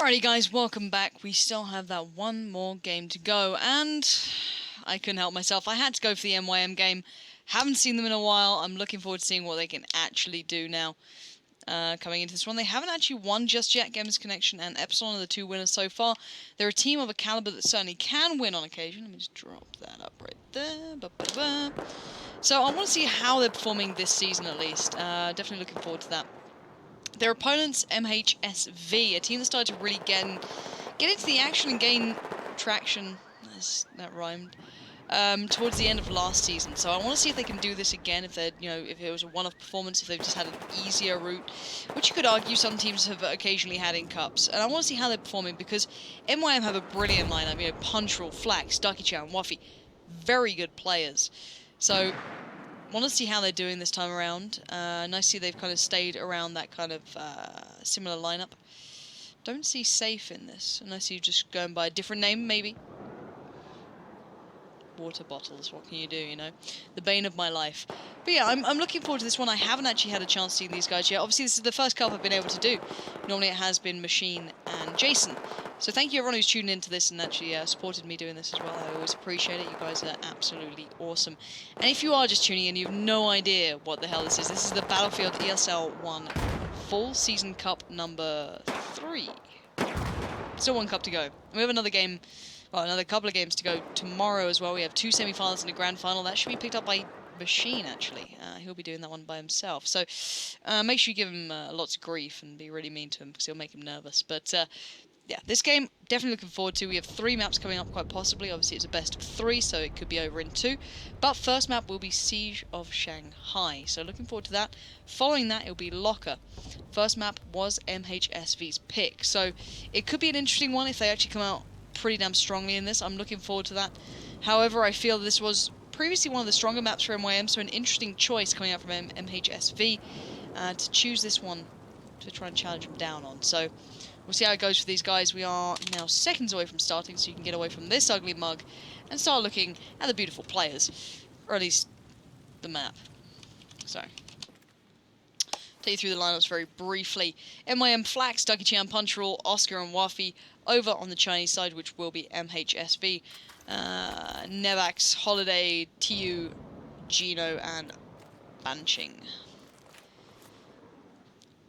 Alrighty guys, welcome back. We still have that one more game to go, and I couldn't help myself. I had to go for the MYM game. Haven't seen them in a while. I'm looking forward to seeing what they can actually do now. Coming into this one, they haven't actually won just yet. Gamers Connection and Epsilon are the two winners so far. They're a team of a caliber that certainly can win on occasion. Let me just drop that up right there. Ba-ba-ba. So I want to see how they're performing this season at least. Definitely looking forward to that. Their opponents, MhSV, a team that started to really get into the action and gain traction. That rhymed. Towards the end of last season, so I want to see if they can do this again. If they're, if it was a one-off performance, if they've just had an easier route, which you could argue some teams have occasionally had in cups. And I want to see how they're performing because MYM have a brilliant lineup. Punchroll, Flax, Ducky-chan, Waffy, very good players. So want to see how they're doing this time around. Nice to see they've kind of stayed around that kind of similar lineup. Don't see Safe in this, unless you're just going by a different name, maybe. Water bottles, what can you do, The bane of my life. But yeah, I'm looking forward to this one. I haven't actually had a chance to see these guys yet. Obviously, this is the first cup I've been able to do. Normally it has been Machine and Jason. So thank you everyone who's tuned into this and actually supported me doing this as well. I always appreciate it. You guys are absolutely awesome. And if you are just tuning in, you have no idea what the hell this is the Battlefield ESL One Full Season Cup number 3. Still one cup to go. And we have another game. Well, another couple of games to go tomorrow as well. We have 2 semi-finals and a grand final. That should be picked up by Machine, actually. He'll be doing that one by himself. So make sure you give him lots of grief and be really mean to him because he'll make him nervous. But yeah, this game, definitely looking forward to. We have 3 maps coming up quite possibly. Obviously, it's a best of 3, so it could be over in 2. But first map will be Siege of Shanghai. So looking forward to that. Following that, it'll be Locker. First map was MhSV's pick. So it could be an interesting one if they actually come out pretty damn strongly in this. I'm looking forward to that. However, I feel this was previously one of the stronger maps for MYM, so an interesting choice coming out from MhSV to choose this one to try and challenge them down on. So we'll see how it goes for these guys. We are now seconds away from starting, so you can get away from this ugly mug and start looking at the beautiful players, or at least the map. So take you through the lineups very briefly. MYM, Flax, Ducky-chan, Punchroll, Oscar and Waffy. Over on the Chinese side, which will be MhSV, Nevax, Holiday, TU, Gino, and Banching.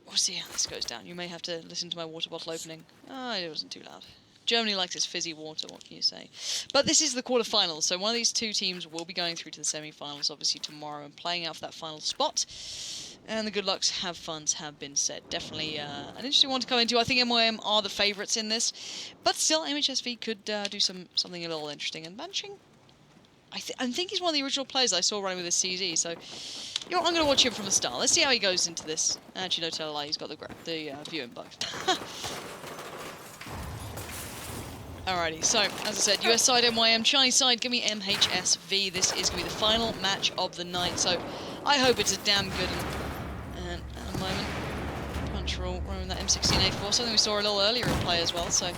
We'll see how this goes down. You may have to listen to my water bottle opening. It wasn't too loud. Germany likes its fizzy water, what can you say? But this is the quarterfinals, so one of these 2 teams will be going through to the semi-finals, obviously, tomorrow, and playing out for that final spot. And the good lucks, have funs have been said. Definitely an interesting one to come into. I think MYM are the favourites in this, but still, MhSV could do something a little interesting. And Banching, I think he's one of the original players I saw running with his CZ, so I'm going to watch him from the start. Let's see how he goes into this. Actually, no, tell a lie, he's got the viewing bug. Alrighty, so, as I said, US side MYM, Chinese side, give me MhSV. This is going to be the final match of the night, so I hope it's a damn good and at the moment, Punchroll running that M16A4, something we saw a little earlier in play as well, so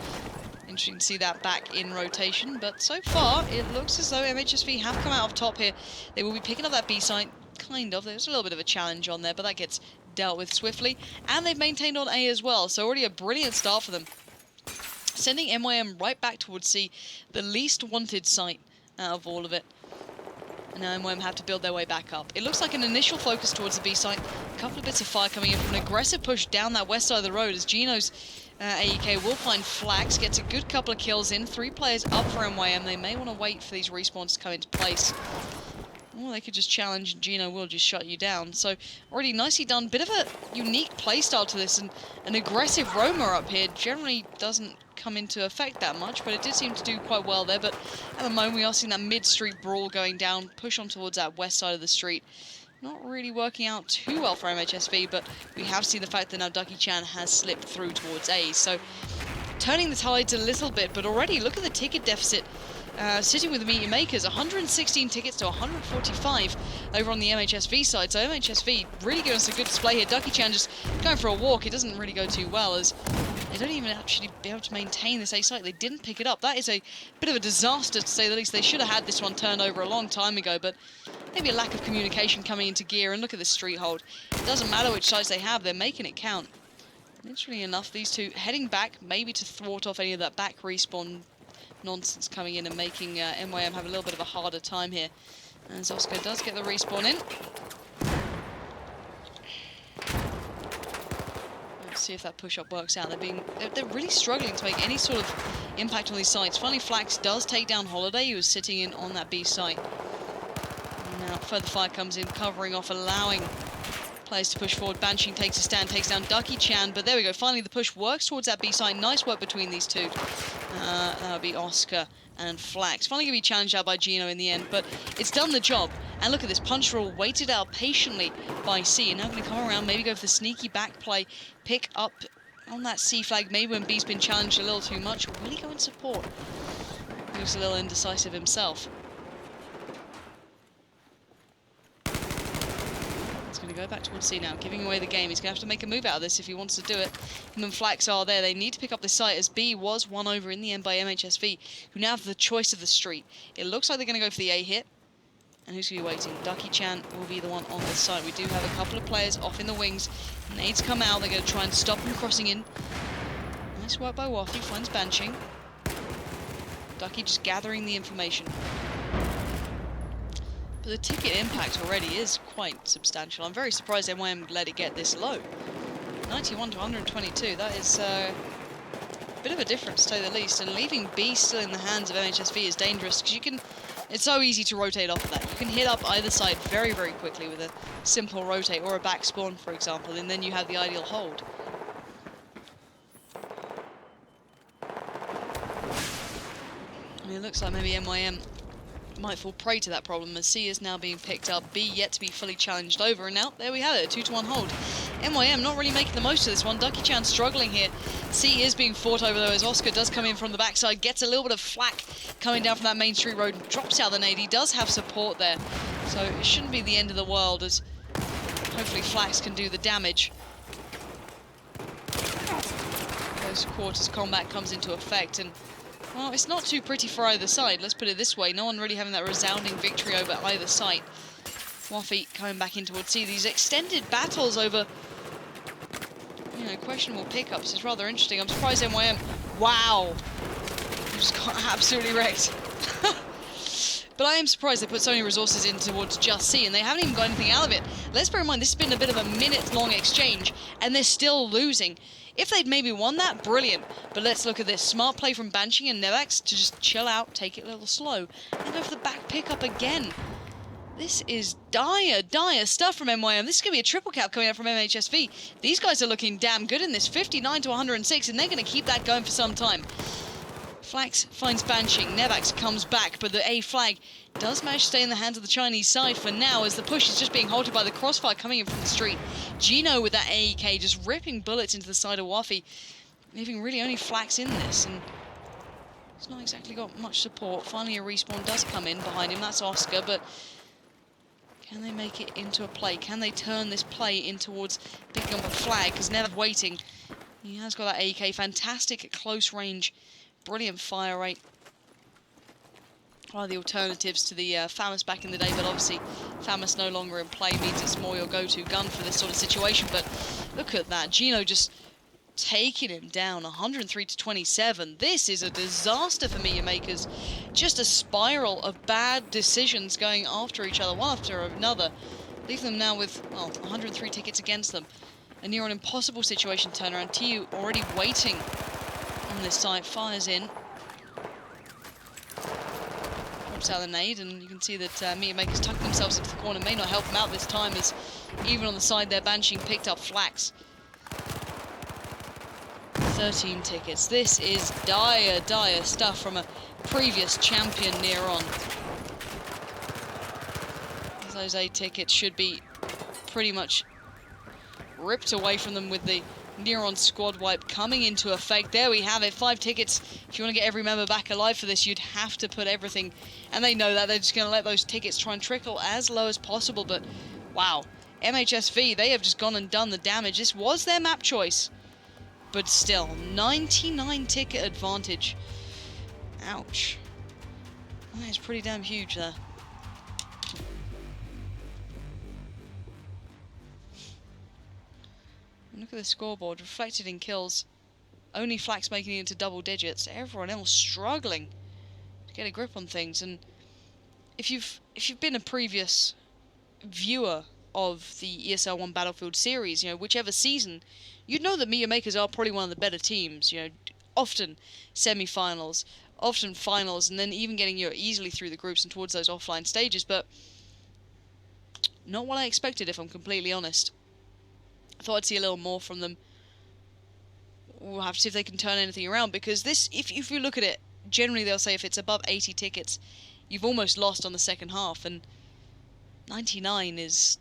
interesting to see that back in rotation. But so far, it looks as though MhSV have come out of top here. They will be picking up that B site, kind of. There's a little bit of a challenge on there, but that gets dealt with swiftly. And they've maintained on A as well, so already a brilliant start for them. Sending MYM right back towards C, the least wanted site out of all of it. And now MYM have to build their way back up. It looks like an initial focus towards the B site. A couple of bits of fire coming in from an aggressive push down that west side of the road as Gino's AEK will find Flax, gets a good couple of kills in. 3 players up for MYM. They may want to wait for these respawns to come into place. Or they could just challenge and Gino will just shut you down. So already nicely done. Bit of a unique playstyle to this, and an aggressive roamer up here generally doesn't come into effect that much, but it did seem to do quite well there. But at the moment we are seeing that mid-street brawl going down, push on towards that west side of the street. Not really working out too well for MhSV, but we have seen the fact that now Ducky-chan has slipped through towards A. So turning the tides a little bit, but already look at the ticket deficit. Sitting with the MeetYourMakers, 116 tickets to 145 over on the MhSV side. So MhSV really giving us a good display here. Ducky-chan just going for a walk. It doesn't really go too well as they don't even actually be able to maintain this A site. They didn't pick it up. That is a bit of a disaster, to say the least. They should have had this one turned over a long time ago, but maybe a lack of communication coming into gear. And look at this street hold. It doesn't matter which sites they have. They're making it count. Literally enough, these two heading back, maybe to thwart off any of that back respawn nonsense coming in and making MYM have a little bit of a harder time here. As Oscar does get the respawn in. Let's see if that push-up works out. They're really struggling to make any sort of impact on these sites. Finally, Flax does take down Holiday, who was sitting in on that B site. Now, further fire comes in, covering off, allowing players to push forward. Banshee takes a stand, takes down Ducky Chan, but there we go. Finally, the push works towards that B site. Nice work between these two. That would be Oscar and Flax. Finally going to be challenged out by Gino in the end, but it's done the job. And look at this, punch roll waited out patiently by C, and now going to come around, maybe go for the sneaky back play, pick up on that C flag, maybe when B's been challenged a little too much, or really go in support. He looks a little indecisive himself. He's going to go back towards C now, giving away the game. He's going to have to make a move out of this if he wants to do it. Him and Flax are there. They need to pick up this site, as B was won over in the end by MhSV, who now have the choice of the street. It looks like they're going to go for the A hit. And who's going to be waiting? Ducky Chan will be the one on this side. We do have a couple of players off in the wings. Nades come out. They're going to try and stop him crossing in. Nice work by Waffy. Finds Banshing. Ducky just gathering the information. But the ticket impact already is quite substantial. I'm very surprised MYM let it get this low. 91 to 122. That is a bit of a difference, to say the least. And leaving B still in the hands of MhSV is dangerous, because you can... It's so easy to rotate off of that. You can hit up either side very, very quickly with a simple rotate or a back spawn, for example, and then you have the ideal hold. I mean, it looks like maybe MYM might fall prey to that problem, as C is now being picked up, B yet to be fully challenged over, and now there we have it, a 2-to-1 hold. MYM not really making the most of this one. Ducky Chan struggling here. C is being fought over though, as Oscar does come in from the backside, gets a little bit of flack coming down from that main street road, drops out the nade. He does have support there, so it shouldn't be the end of the world, as hopefully Flax can do the damage. Close quarters combat comes into effect, and well, it's not too pretty for either side, let's put it this way. No one really having that resounding victory over either side. Waffy coming back in towards C. These extended battles over, you know, questionable pickups is rather interesting. I'm surprised MYM... Wow! Just got absolutely wrecked. But I am surprised they put so many resources in towards just C, and they haven't even got anything out of it. Let's bear in mind, this has been a bit of a minute-long exchange, and they're still losing. If they'd maybe won that, brilliant. But let's look at this. Smart play from Banshee and Nevax to just chill out, take it a little slow, and go for the back pickup again. This is dire, dire stuff from MYM. This is going to be a triple cap coming out from MhSV. These guys are looking damn good in this. 59 to 106, and they're going to keep that going for some time. Flax finds Banshee. Nevax comes back, but the A flag does manage to stay in the hands of the Chinese side for now, as the push is just being halted by the crossfire coming in from the street. Gino with that AEK just ripping bullets into the side of Waffy, leaving really only Flax in this, and he's not exactly got much support. Finally, a respawn does come in behind him. That's Oscar, but can they make it into a play? Can they turn this play in towards picking up a flag? Because Nev waiting. He has got that AEK. Fantastic at close range. Brilliant fire rate. One of the alternatives to the FAMAS back in the day, but obviously FAMAS no longer in play means it's more your go-to gun for this sort of situation. But look at that. Gino just taking him down, 103 to 27. This is a disaster for MeetYourMakers. Just a spiral of bad decisions going after each other, one after another. Leave them now with, well, 103 tickets against them. A near an impossible situation turnaround. TU already waiting on this side, fires in. Drops out the nade, and you can see that MeetYourMakers tucked themselves into the corner. May not help them out this time, as even on the side there, Banshee picked up Flax. 13 tickets. This is dire, dire stuff from a previous champion near on. Those 8 tickets should be pretty much ripped away from them with the near-on squad wipe coming into effect. There we have it, 5 tickets. If you want to get every member back alive for this, you'd have to put everything, and they know that. They're just going to let those tickets try and trickle as low as possible, but wow. MhSV, they have just gone and done the damage. This was their map choice. But still, 99 ticket advantage. Ouch. That is pretty damn huge there. Look at at the scoreboard, reflected in kills. Only Flax making it into double digits. Everyone else struggling to get a grip on things. And if you've been a previous viewer of the ESL One Battlefield series, you know, whichever season, you'd know that MeetYourMakers are probably one of the better teams. You know, often semi-finals, often finals, and then even getting you easily through the groups and towards those offline stages. But not what I expected, if I'm completely honest. I thought I'd see a little more from them. We'll have to see if they can turn anything around, because this, if you look at it, generally they'll say if it's above 80 tickets, you've almost lost on the second half, and 99 is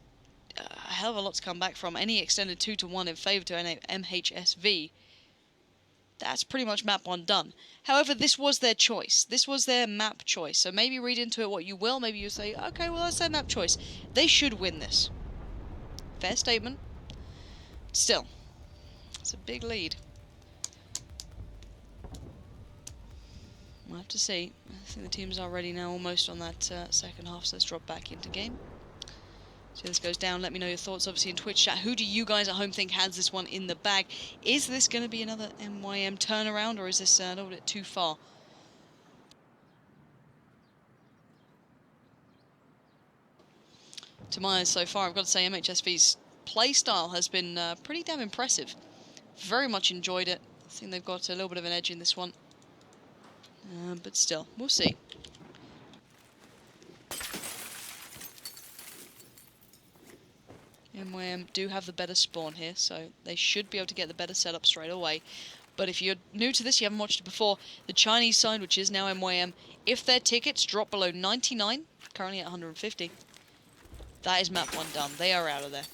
a hell of a lot to come back from. Any extended 2-1 in favour to MhSV, that's pretty much map 1 done. However, this was their choice. This was their map choice. So maybe read into it what you will. Maybe you say, okay, well, that's their map choice. They should win this. Fair statement. Still, it's a big lead. We'll have to see. I think the teams are ready now, almost on that second half, so let's drop back into game. So this goes down. Let me know your thoughts, obviously, in Twitch chat. Who do you guys at home think has this one in the bag? Is this going to be another MYM turnaround, or is this a little bit too far? To my eyes so far, I've got to say MhSV's playstyle has been pretty damn impressive. Very much enjoyed it. I think they've got a little bit of an edge in this one. But still, we'll see. MYM do have the better spawn here, so they should be able to get the better setup straight away. But if you're new to this, you haven't watched it before, the Chinese side, which is now MYM, if their tickets drop below 99, currently at 150, that is map 1 done. They are out of there.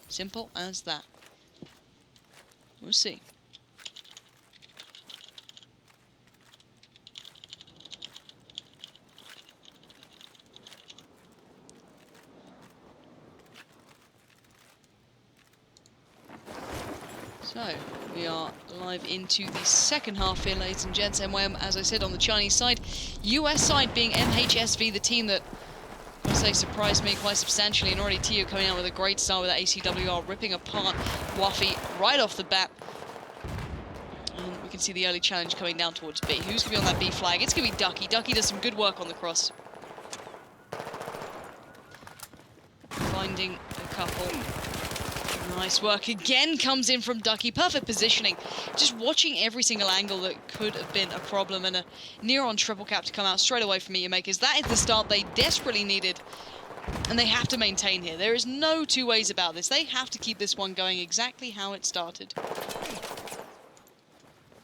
Simple as that. We'll see. So, we are live into the second half here, ladies and gents. MYM, as I said, on the Chinese side. US side being MhSV, the team that, I say, surprised me quite substantially. And already Tio coming out with a great start with that ACWR, ripping apart Waffy right off the bat. And we can see the early challenge coming down towards B. Who's going to be on that B flag? It's going to be Ducky. Ducky does some good work on the cross. Finding a couple. Nice work again comes in from Ducky. Perfect positioning. Just watching every single angle that could have been a problem, and a near-on triple cap to come out straight away from MeetYourMakers. That is the start they desperately needed, and they have to maintain here. There is no two ways about this. They have to keep this one going exactly how it started.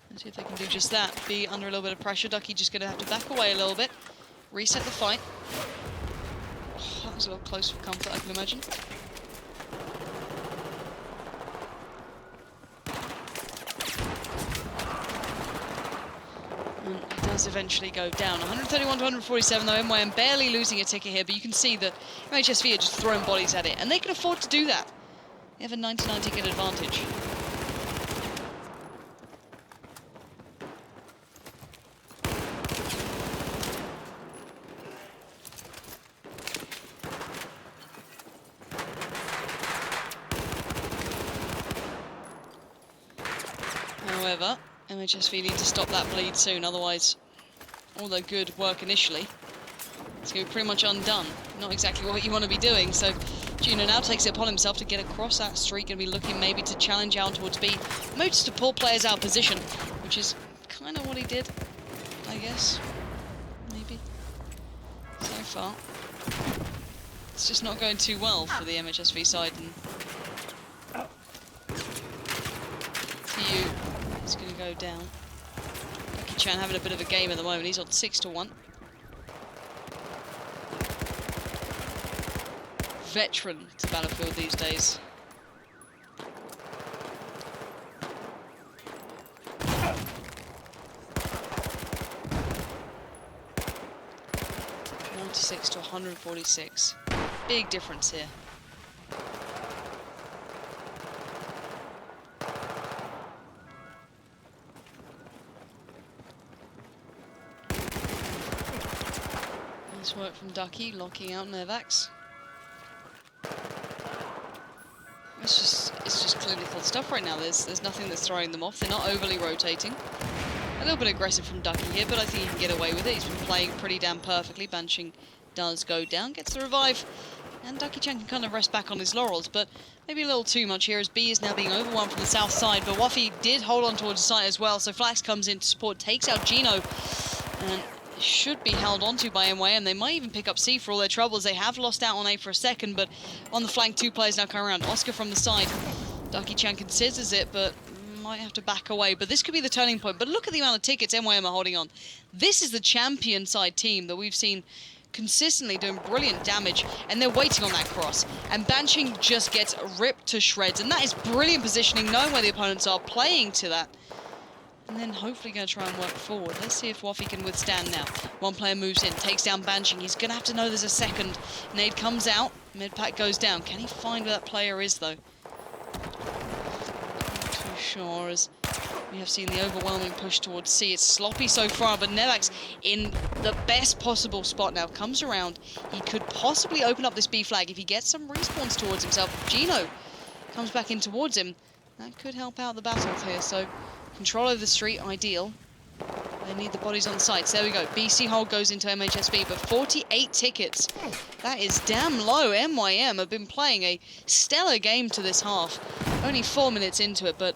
Let's see if they can do just that. Be under a little bit of pressure. Ducky just going to have to back away a little bit. Reset the fight. Oh, that was a little close for comfort, I can imagine. It does eventually go down. 131 to 147 though. MYM barely losing a ticket here, but you can see that MhSV are just throwing bodies at it, and they can afford to do that. They have a 99 ticket advantage. However, MhSV need to stop that bleed soon, otherwise all their good work initially is going to be pretty much undone. Not exactly what you want to be doing, so Juno now takes it upon himself to get across that street, going to be looking maybe to challenge out towards B. Maybe just to pull players out of position, which is kind of what he did, I guess. Maybe. So far. It's just not going too well for the MhSV side, and TU is going to go down. Lucky Chan having a bit of a game at the moment. He's on 6-1. Veteran to Battlefield these days. (96 to 146). Big difference here. Nice work from Ducky, locking out Nervax. It's just clinical stuff right now. There's nothing that's throwing them off. They're not overly rotating. A little bit aggressive from Ducky here, but I think he can get away with it. He's been playing pretty damn perfectly. Banshing does go down, gets the revive, and Ducky-chan can kind of rest back on his laurels, but maybe a little too much here as B is now being overwhelmed from the south side, but Waffy did hold on towards the side as well, so Flax comes in to support, takes out Gino, and should be held onto by MYM. They might even pick up C for all their troubles. They have lost out on A for a second, but on the flank, 2 players now come around. Oscar from the side. Ducky-chan considers it, but might have to back away. But this could be the turning point. But look at the amount of tickets MYM are holding on. This is the champion side team that we've seen consistently doing brilliant damage, and they're waiting on that cross. And Banshing just gets ripped to shreds, and that is brilliant positioning, knowing where the opponents are, playing to that. And then hopefully going to try and work forward. Let's see if Waffy can withstand now. One player moves in, takes down Banshing. He's going to have to know there's a second. Nade comes out, mid-pack goes down. Can he find where that player is, though? Not too sure, as we have seen the overwhelming push towards C. It's sloppy so far, but Nevak's in the best possible spot now. Comes around. He could possibly open up this B flag if he gets some respawns towards himself. Gino comes back in towards him. That could help out the battle here, so control over the street, ideal. They need the bodies on the sides. There we go. BC hold goes into MhSV, but 48 tickets. That is damn low. MYM have been playing a stellar game to this half. Only 4 minutes into it, but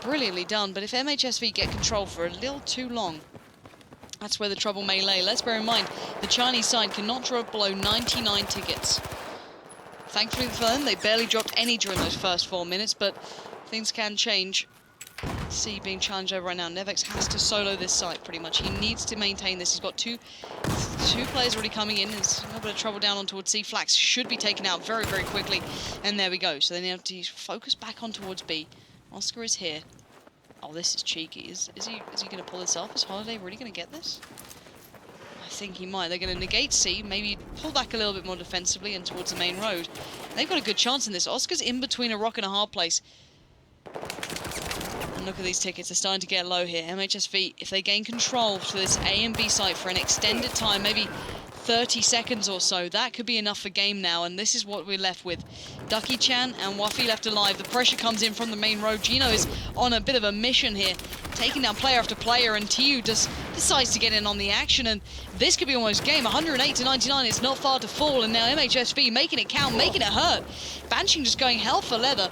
brilliantly done. But if MhSV get control for a little too long, that's where the trouble may lay. Let's bear in mind, the Chinese side cannot drop below 99 tickets. Thankfully for them, they barely dropped any during those first 4 minutes, but things can change. C being challenged over right now. Nevex has to solo this site pretty much. He needs to maintain this. He's got two players already coming in. There's a little bit of trouble down on towards C. Flax should be taken out very, very quickly. And there we go. So they need to focus back on towards B. Oscar is here. Oh, this is cheeky. Is he going to pull this off? Is Holiday really going to get this? I think he might. They're going to negate C, maybe pull back a little bit more defensively and towards the main road. They've got a good chance in this. Oscar's in between a rock and a hard place. And look at these tickets, they're starting to get low here. MhSV, if they gain control to this A and B site for an extended time, maybe 30 seconds or so, that could be enough for game now, and this is what we're left with. Ducky-chan and Waffy left alive. The pressure comes in from the main road. Gino is on a bit of a mission here, taking down player after player, and TU just decides to get in on the action, and this could be almost game. 108 to 99, it's not far to fall, and now MhSV making it count, making it hurt. Banshing just going hell for leather.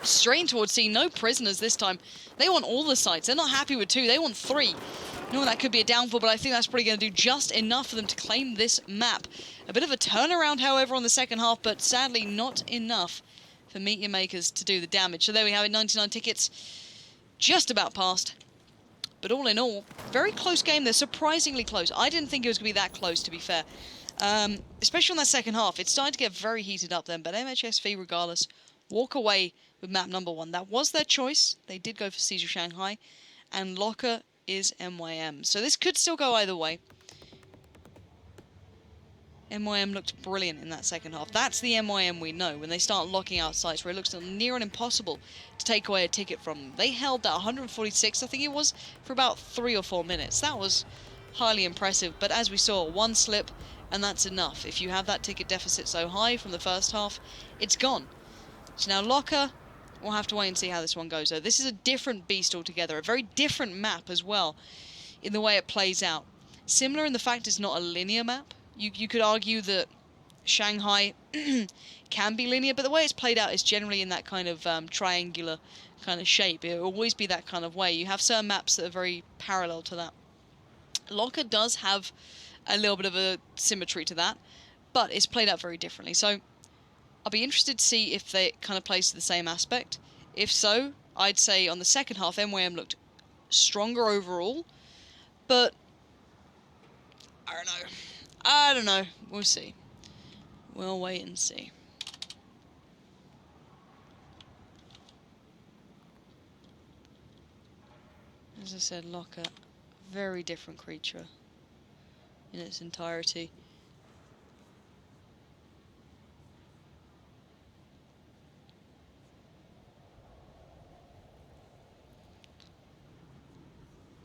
Straight towards C, no prisoners this time. They want all the sites. They're not happy with 2, they want 3. No, that could be a downfall, but I think that's probably going to do just enough for them to claim this map. A bit of a turnaround, however, on the second half, but sadly not enough for MeetYourMakers to do the damage. So there we have it, 99 tickets, just about passed. But all in all, very close game. They're surprisingly close. I didn't think it was going to be that close, to be fair. Especially on that second half. It started to get very heated up then, but MhSV, regardless, walk away with map number 1. That was their choice. They did go for Siege of Shanghai. And Locker is MYM. So this could still go either way. MYM looked brilliant in that second half. That's the MYM we know, when they start locking out sites where it looks near and impossible to take away a ticket from them. They held that 146, I think it was, for about 3 or 4 minutes. That was highly impressive. But as we saw, one slip, and that's enough. If you have that ticket deficit so high from the first half, it's gone. So now Locker, we'll have to wait and see how this one goes, though. This is a different beast altogether, a very different map as well, in the way it plays out. Similar in the fact it's not a linear map. You could argue that Shanghai can be linear, but the way it's played out is generally in that kind of triangular kind of shape. It will always be that kind of way. You have certain maps that are very parallel to that. Locker does have a little bit of a symmetry to that, but it's played out very differently. So I'll be interested to see if they kind of plays to the same aspect. If so, I'd say on the second half, MYM looked stronger overall, but I don't know. We'll see. We'll wait and see. As I said, Locker, very different creature in its entirety.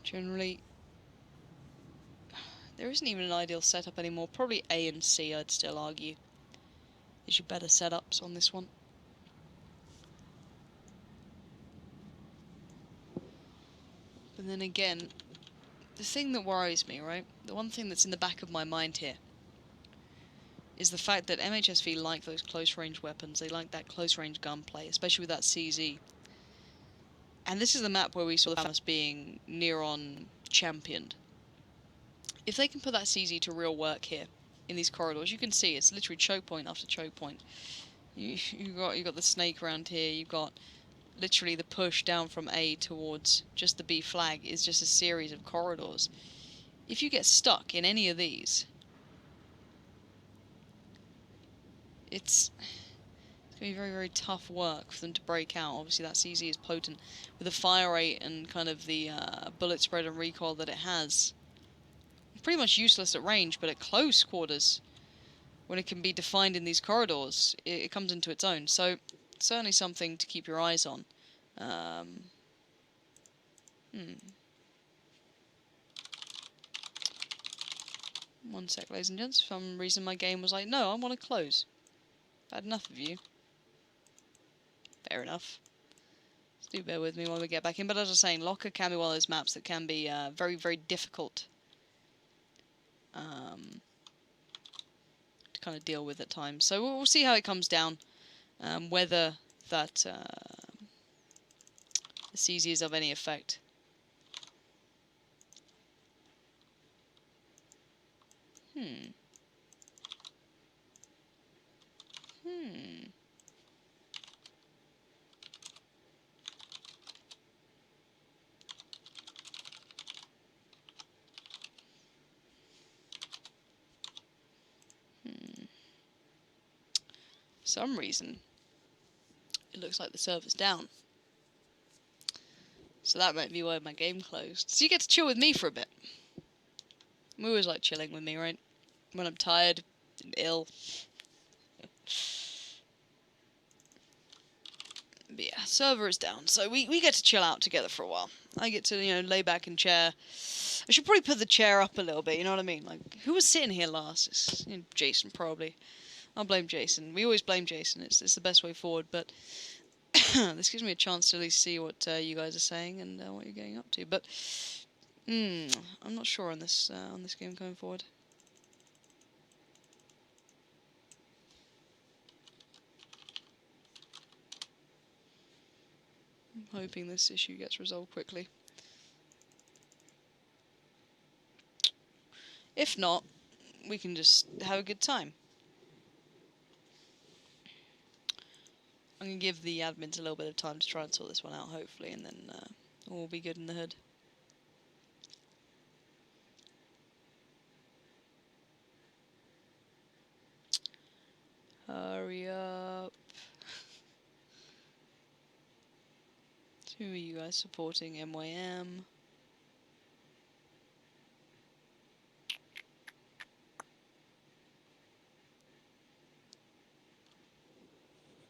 Generally, there isn't even an ideal setup anymore. Probably A and C, I'd still argue, is your better setups on this one. And then again, the thing that worries me, right? The one thing that's in the back of my mind here is the fact that MhSV like those close-range weapons. They like that close-range gunplay, especially with that CZ. And this is the map where we saw the Famous being near-on championed. If they can put that CZ to real work here, in these corridors, you can see it's literally choke point after choke point. You got the snake around here, you've got literally the push down from A towards just the B flag is just a series of corridors. If you get stuck in any of these, it's going to be very, very tough work for them to break out. Obviously that CZ is potent with the fire rate and kind of the bullet spread and recoil that it has. Pretty much useless at range, but at close quarters, when it can be defined in these corridors, it comes into its own. So certainly something to keep your eyes on. One sec, ladies and gents. For some reason my game was like, no, I want to close. I've had enough of you. Fair enough. Do bear with me while we get back in. But as I was saying, Locker can be one of those maps that can be very, very difficult to kind of deal with at times. So we'll see how it comes down. Whether that the CZ is of any effect. For some reason, it looks like the server's down. So that might be why my game closed. So you get to chill with me for a bit. We always like chilling with me, right? When I'm tired and ill. But yeah, server is down, so we get to chill out together for a while. I get to, you know, lay back in chair. I should probably put the chair up a little bit, you know what I mean? Like, who was sitting here last? It's, you know, Jason, probably. I'll blame Jason. We always blame Jason. It's the best way forward, but this gives me a chance to at least see what you guys are saying and what you're getting up to. But I'm not sure on this game going forward. I'm hoping this issue gets resolved quickly. If not, we can just have a good time. I'm going to give the admins a little bit of time to try and sort this one out, hopefully, and then we'll be good in the hood. Hurry up. Who are you guys supporting? MYM.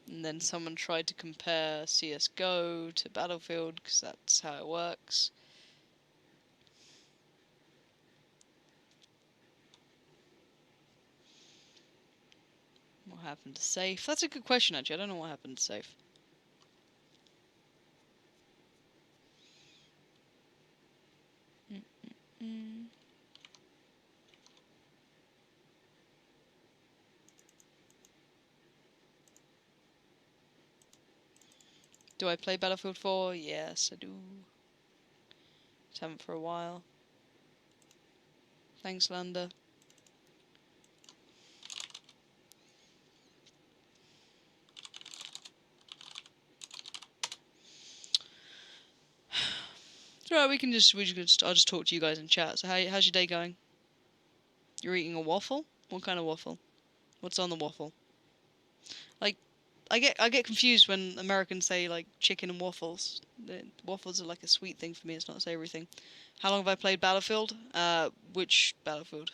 And then someone tried to compare CSGO to Battlefield, because that's how it works. What happened to Safe? That's a good question, actually. I don't know what happened to Safe. Do I play Battlefield 4? Yes, I do. Just haven't for a while. Thanks, Lander. Right, I'll just talk to you guys in chat. So how's your day going? You're eating a waffle? What kind of waffle? What's on the waffle? Like, I get confused when Americans say like chicken and waffles. Waffles are like a sweet thing for me. It's not a savoury thing. How long have I played Battlefield? Which Battlefield?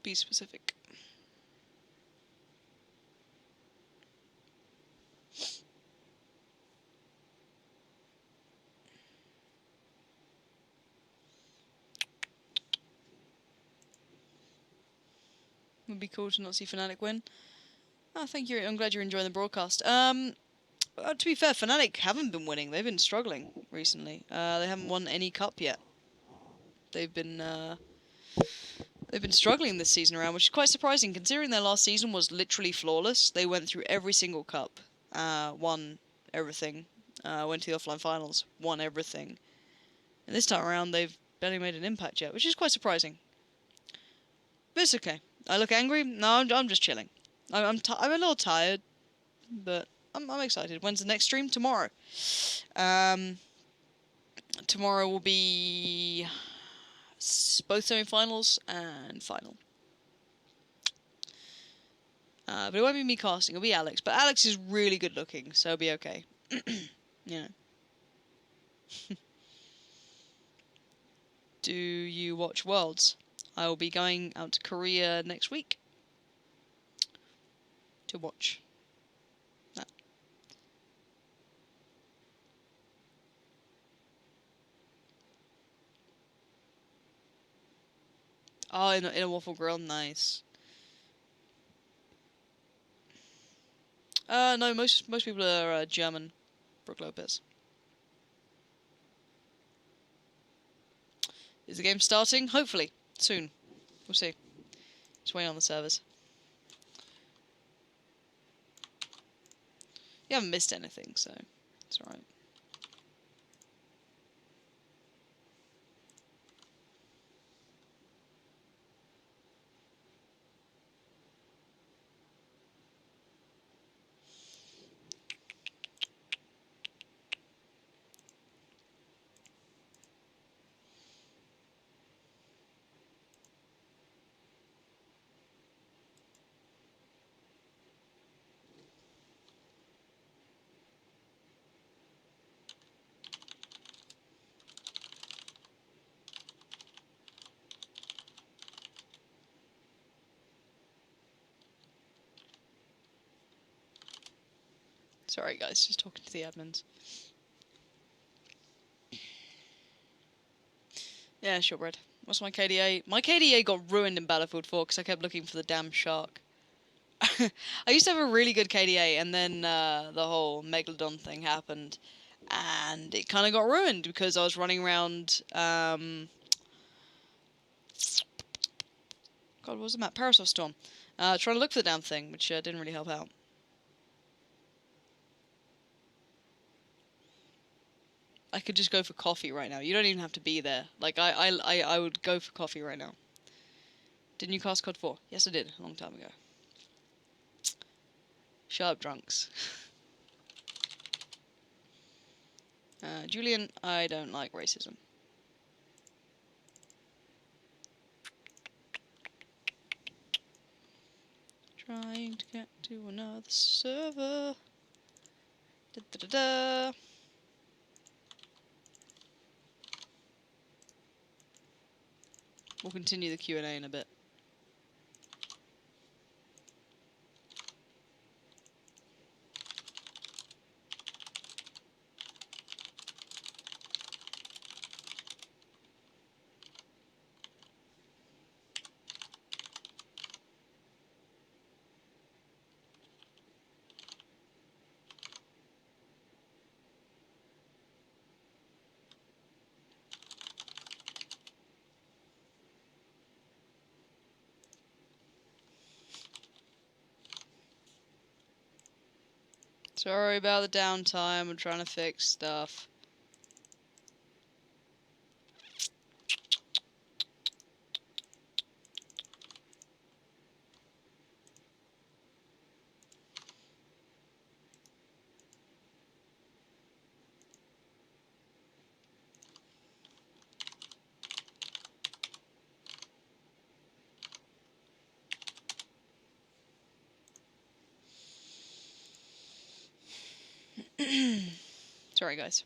Be specific. Would be cool to not see Fnatic win. Oh, thank you. I'm glad you're enjoying the broadcast. To be fair, Fnatic haven't been winning. They've been struggling recently. They haven't won any cup yet. They've been struggling this season around, which is quite surprising considering their last season was literally flawless. They went through every single cup, won everything, went to the offline finals, won everything. And this time around, they've barely made an impact yet, which is quite surprising. But it's okay. I look angry? No, I'm just chilling. I'm a little tired, but I'm excited. When's the next stream? Tomorrow. Tomorrow will be both semi-finals and final. But it won't be me casting, it'll be Alex. But Alex is really good looking, so it'll be okay. You know. Do you watch Worlds? I will be going out to Korea next week to watch that. Oh, in a waffle grill, nice. No, most people are German. Brook Lopez. Is the game starting? Hopefully soon. We'll see. Just waiting on the servers. You haven't missed anything, so it's alright. Sorry guys, just talking to the admins. Yeah, sure, Brad. What's my KDA? My KDA got ruined in Battlefield 4 because I kept looking for the damn shark. I used to have a really good KDA, and then the whole Megalodon thing happened, and it kind of got ruined because I was running around. God, what was the map? Parasol Storm. Trying to look for the damn thing, which didn't really help out. I could just go for coffee right now. You don't even have to be there. Like, I would go for coffee right now. Didn't you cast COD 4? Yes, I did, a long time ago. Shut up, drunks. Julian, I don't like racism. Trying to get to another server. Da da da da. We'll continue the Q&A in a bit. Sorry about the downtime. I'm trying to fix stuff. Sorry, guys.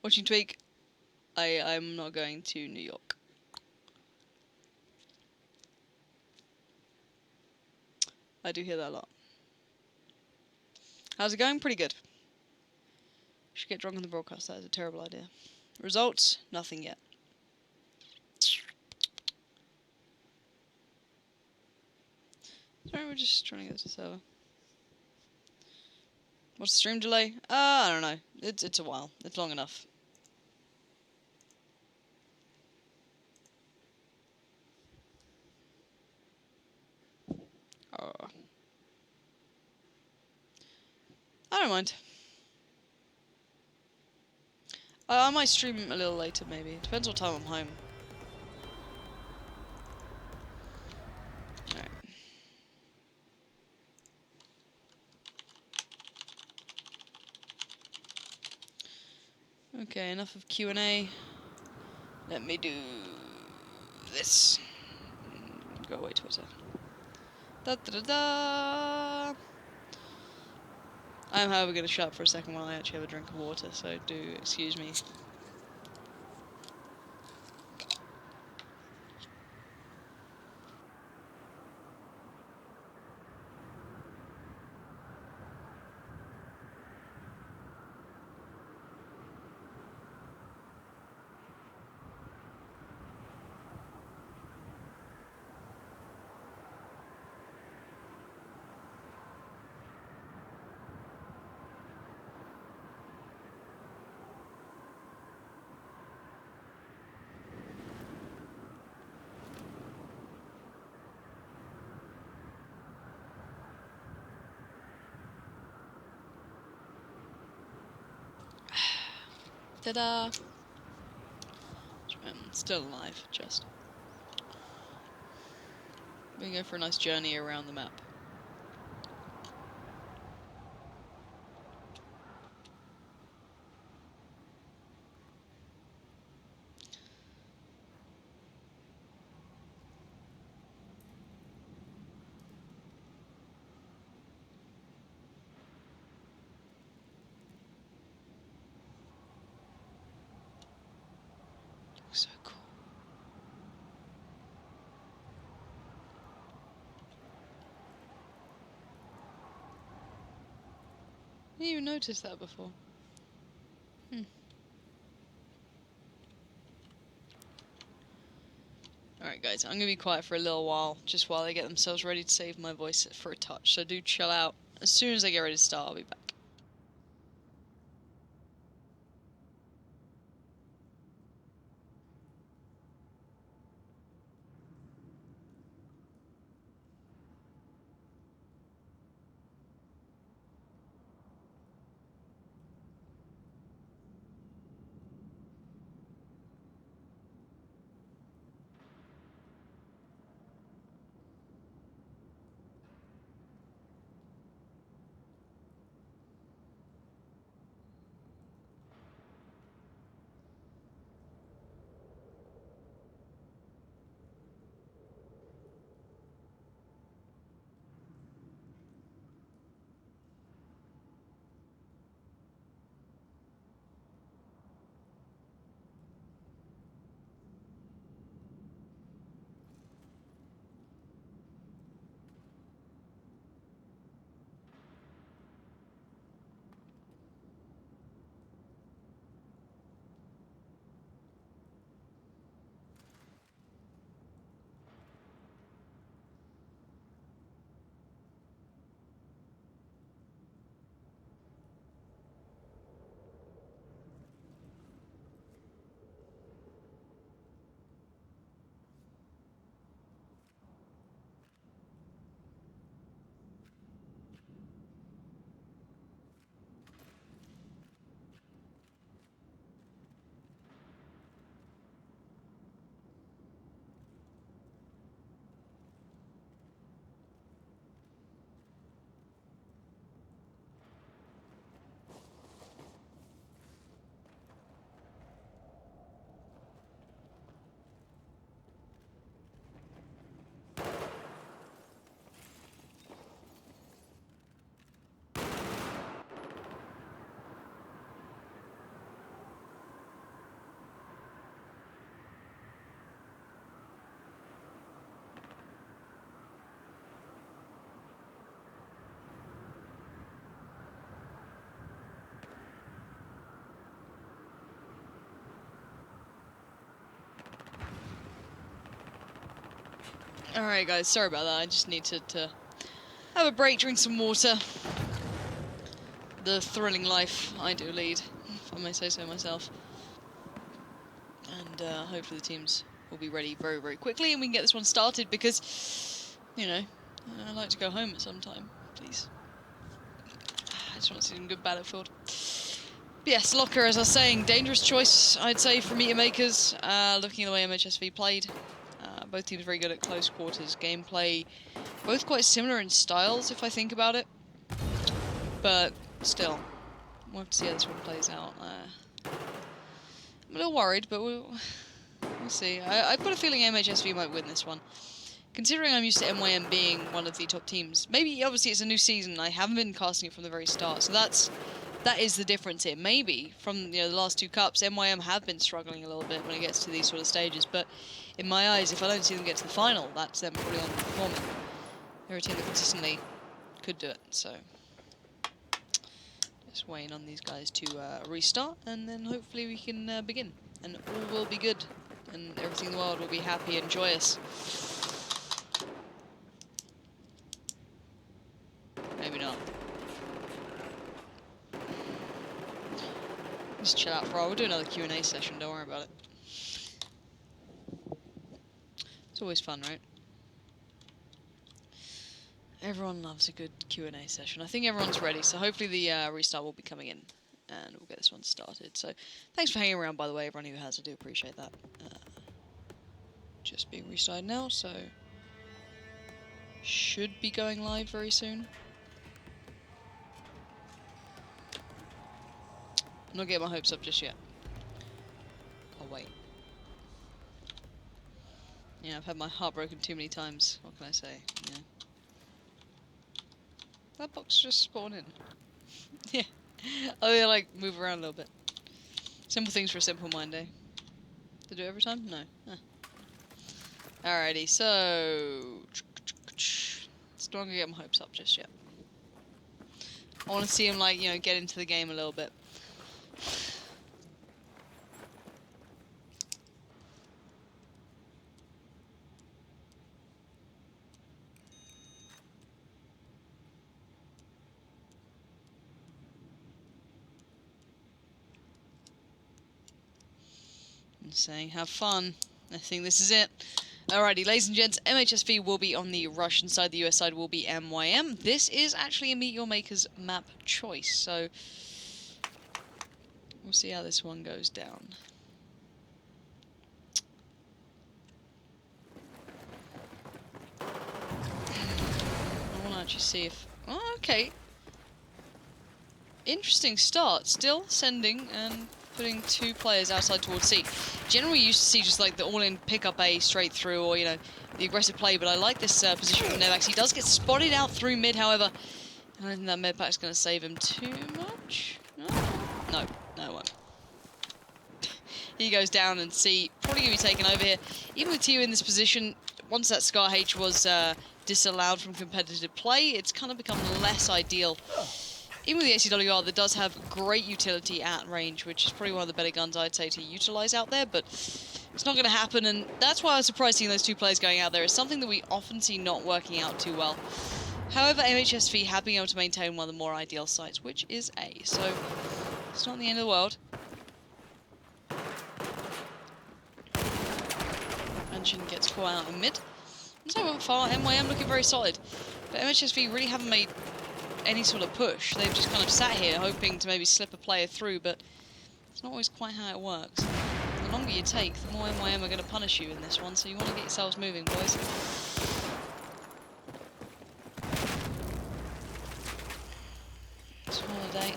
Watching Tweak. I'm not going to New York. I do hear that a lot. How's it going? Pretty good. Should get drunk on the broadcast. That is a terrible idea. Results? Nothing yet. Sorry, we're just trying to get to the server. What's the stream delay? I don't know. It's a while. It's long enough. Oh. I don't mind. I might stream a little later, maybe. Depends what time I'm home. Alright. Okay, enough of Q&A. Let me do this. Go away, Twitter. Da da da da! I'm, however, going to shut up for a second while I actually have a drink of water, so do excuse me. Ta-da! Still alive, just. We're going to go for a nice journey around the map. So cool. I didn't even notice that before. Alright guys, I'm going to be quiet for a little while, just while they get themselves ready to save my voice for a touch, so do chill out. As soon as they get ready to start, I'll be back. Alright guys, sorry about that, I just needed to have a break, drink some water. The thrilling life I do lead, if I may say so myself. And hopefully the teams will be ready very, very quickly and we can get this one started because, you know, I'd like to go home at some time, please. I just want to see some good Battlefield. But yes, Locker, as I was saying, dangerous choice, I'd say, for MeetYourMakers. Looking at the way MhSV played, both teams very good at close quarters gameplay. Both quite similar in styles, if I think about it. But still, we'll have to see how this one plays out. I'm a little worried, but we'll see. I've got a feeling MhSV might win this one. Considering I'm used to MYM being one of the top teams. Maybe, obviously, it's a new season. I haven't been casting it from the very start, so that is the difference here. Maybe from the last two cups, MYM have been struggling a little bit when it gets to these sort of stages. But in my eyes, if I don't see them get to the final, that's them probably underperforming. They're a team that consistently could do it. So just waiting on these guys to restart, and then hopefully we can begin, and all will be good, and everything in the world will be happy and joyous. Maybe not. Just chill out for a while. We'll do another Q&A session, don't worry about it. It's always fun, right? Everyone loves a good Q&A session. I think everyone's ready, so hopefully the restart will be coming in, and we'll get this one started. So, thanks for hanging around, by the way, everyone who has. I do appreciate that. Just being restarted now, so should be going live very soon. I'm not getting my hopes up just yet. I'll wait. Yeah, I've had my heart broken too many times. What can I say? Yeah. That box just spawned in. Yeah. Oh, they like move around a little bit. Simple things for a simple mind, eh? To do it every time? No. Huh. Alrighty, so still not gonna get my hopes up just yet. I want to see him, like, get into the game a little bit. I'm saying have fun. I think this is it. Alrighty, ladies and gents, MhSV will be on the Russian side, the US side will be MYM. This is actually a MeetYourMakers map choice, so we'll see how this one goes down. I want to actually see if... Oh, okay. Interesting start. Still sending and putting two players outside towards C. Generally, you used to see just like the all-in pick-up A straight through, or, the aggressive play, but I like this position from Nevax. He does get spotted out through mid, however. I don't think that medpack's going to save him too much. No, it won't. He goes down, and C probably going to be taken over here. Even with TU in this position, once that Scar H was disallowed from competitive play, it's kind of become less ideal. Even with the ACWR, that does have great utility at range, which is probably one of the better guns I'd say to utilize out there, but it's not going to happen, and that's why I was surprised seeing those two players going out there. It's something that we often see not working out too well. However, MhSV have been able to maintain one of the more ideal sites, which is A, so it's not the end of the world. Mansion gets caught out in mid. So far, MYM looking very solid, but MhSV really haven't made any sort of push. They've just kind of sat here hoping to maybe slip a player through, but it's not always quite how it works. The longer you take, the more MYM are going to punish you in this one, so you want to get yourselves moving, boys. It's Holiday.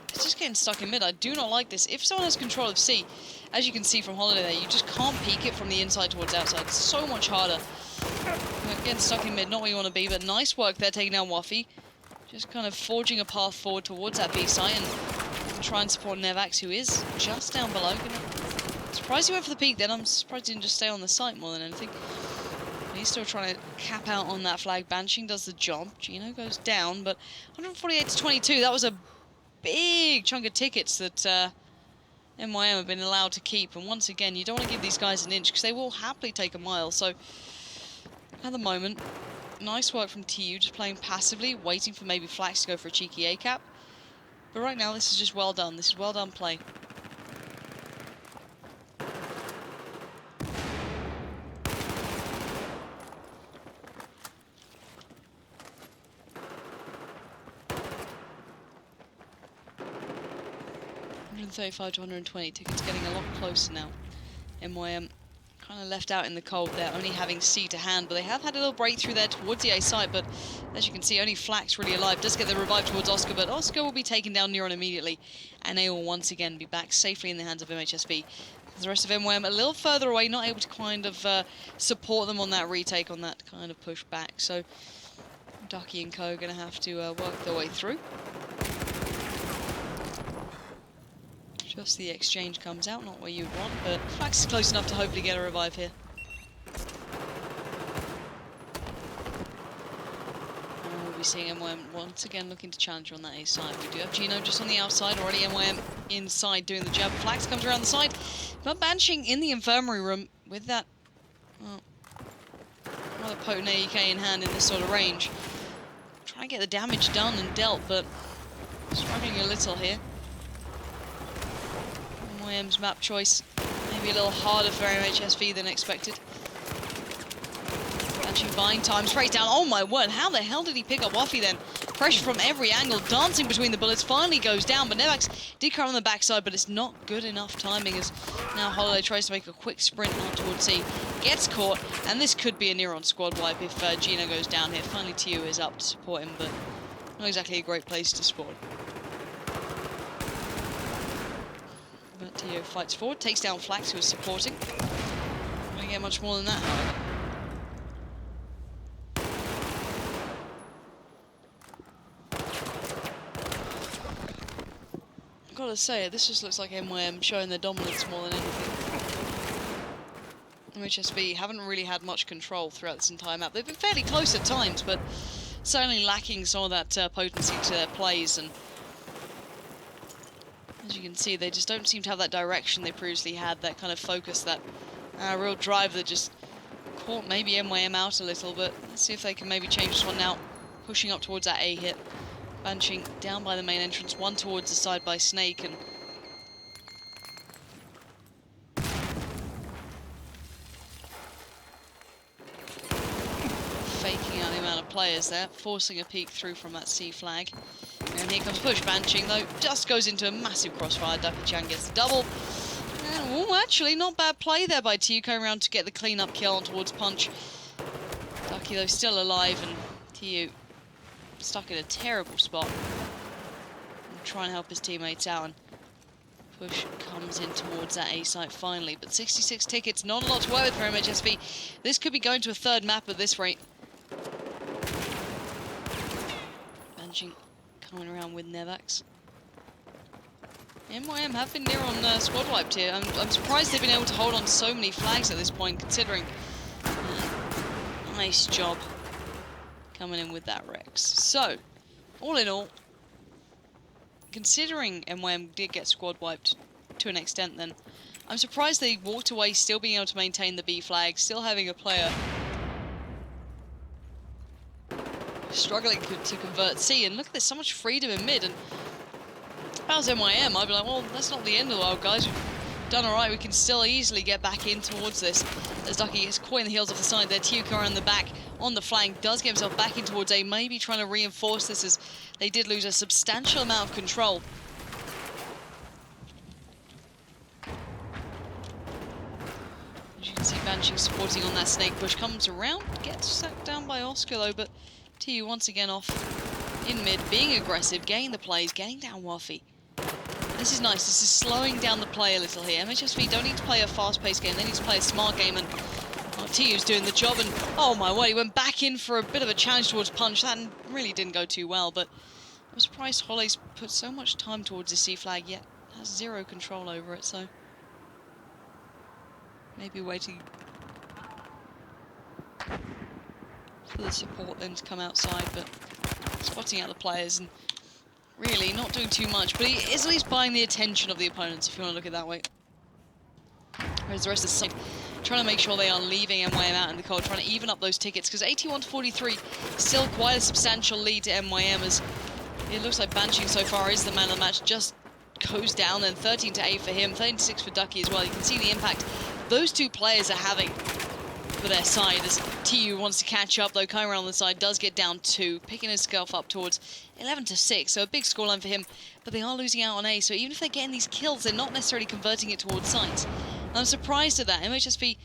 It's just getting stuck in mid. I do not like this. If someone has control of C, as you can see from Holiday there, you just can't peek it from the inside towards outside. It's so much harder. Getting stuck in mid, not where you want to be, but nice work there taking down Waffy. Just kind of forging a path forward towards that B site and try and support Nevax, who is just down below. Surprised he went for the peak then. I'm surprised he didn't just stay on the site more than anything. He's still trying to cap out on that flag. Banshing does the job. Gino goes down, but 148 to 22. That was a big chunk of tickets that MYM have been allowed to keep. And once again, you don't want to give these guys an inch because they will happily take a mile. So at the moment, nice work from TU, just playing passively, waiting for maybe Flax to go for a cheeky A-cap. But right now, this is just well done. This is well done play. $135 to 120. Tickets getting a lot closer now. MYM kind of left out in the cold there, only having C to hand, but they have had a little breakthrough there towards the A side, but as you can see, only Flax really alive. Does get the revive towards Oscar, but Oscar will be taken down Neuron immediately, and they will once again be back safely in the hands of MhSV. The rest of MYM a little further away, not able to kind of support them on that retake, on that kind of push back, so Ducky and co are going to have to work their way through. Just the exchange comes out, not where you want, but Flax is close enough to hopefully get a revive here. And we'll be seeing MYM once again looking to challenge on that A side. We do have Gino just on the outside, already MYM inside doing the jab. Flax comes around the side, but Banshing in the infirmary room with that, well, rather potent AEK in hand in this sort of range. Trying to get the damage done and dealt, but struggling a little here. MYM's map choice maybe a little harder for MhSV than expected. Actually buying time straight down. Oh my word, how the hell did he pick up Waffy then? Pressure from every angle, dancing between the bullets, finally goes down, but Nevax did come on the backside, but it's not good enough timing as now Holiday tries to make a quick sprint out towards C. Gets caught, and this could be a Neuron squad wipe if Gino goes down here. Finally TU is up to support him, but not exactly a great place to spawn. But TU fights forward, takes down Flax, who is supporting. Not going to get much more than that, however. I've got to say, this just looks like MYM showing their dominance more than anything. MhSV haven't really had much control throughout this entire map. They've been fairly close at times, but certainly lacking some of that potency to their plays, and as you can see, they just don't seem to have that direction they previously had, that kind of focus, that real drive that just caught maybe MYM out a little, but let's see if they can maybe change this one now. Pushing up towards that A hit. Banshing down by the main entrance, one towards the side by Snake, and faking out the amount of players there, forcing a peek through from that C flag. And here comes push. Banshing, though, just goes into a massive crossfire. Ducky Chan gets the double. And, oh, actually, not bad play there by TU, going around to get the clean-up kill on towards Punch. Ducky, though, still alive, and TU stuck in a terrible spot. And try and help his teammates out, and push comes in towards that A site finally. But 66 tickets, not a lot to work with for MhSV. This could be going to a third map at this rate. Banshing coming around with Nevax. MYM have been near on squad wiped here. I'm surprised they've been able to hold on to so many flags at this point, considering. Nice job coming in with that Rex. So, all in all, considering MYM did get squad wiped to an extent, then I'm surprised they walked away still being able to maintain the B flag, still having a player struggling to convert C. And look at this, so much freedom in mid. And if I was MYM, I'd be like, well, that's not the end of the world, guys. We've done alright, we can still easily get back in towards this. As Ducky is caught in the heels off the side there, TU around the back on the flank, does get himself back in towards A, maybe trying to reinforce this as they did lose a substantial amount of control. As you can see, Banshee supporting on that snake push, comes around, gets sacked down by Oscar though, but TU once again off in mid, being aggressive, getting the plays, getting down Waffy. This is nice, this is slowing down the play a little here. MhSV don't need to play a fast-paced game, they need to play a smart game, and TU's doing the job, and oh my word, he went back in for a bit of a challenge towards Punch. That really didn't go too well, but I'm surprised Holly's put so much time towards the C flag, yet has zero control over it, so maybe waiting for the support then to come outside, but spotting out the players and really not doing too much, but he is at least buying the attention of the opponents, if you want to look at it that way. Whereas the rest of the side trying to make sure they are leaving MYM out in the cold, trying to even up those tickets, because 81 to 43, still quite a substantial lead to MYM, as it looks like Banshee so far is the man of the match, just goes down, then 13 to 8 for him, 13 to 6 for Ducky as well. You can see the impact those two players are having for their side, as TU wants to catch up, though Kyra on the side does get down 2, picking himself up towards 11 to 6, so a big scoreline for him, but they are losing out on A, so even if they're getting these kills, they're not necessarily converting it towards sites. I'm surprised at that. MhSV,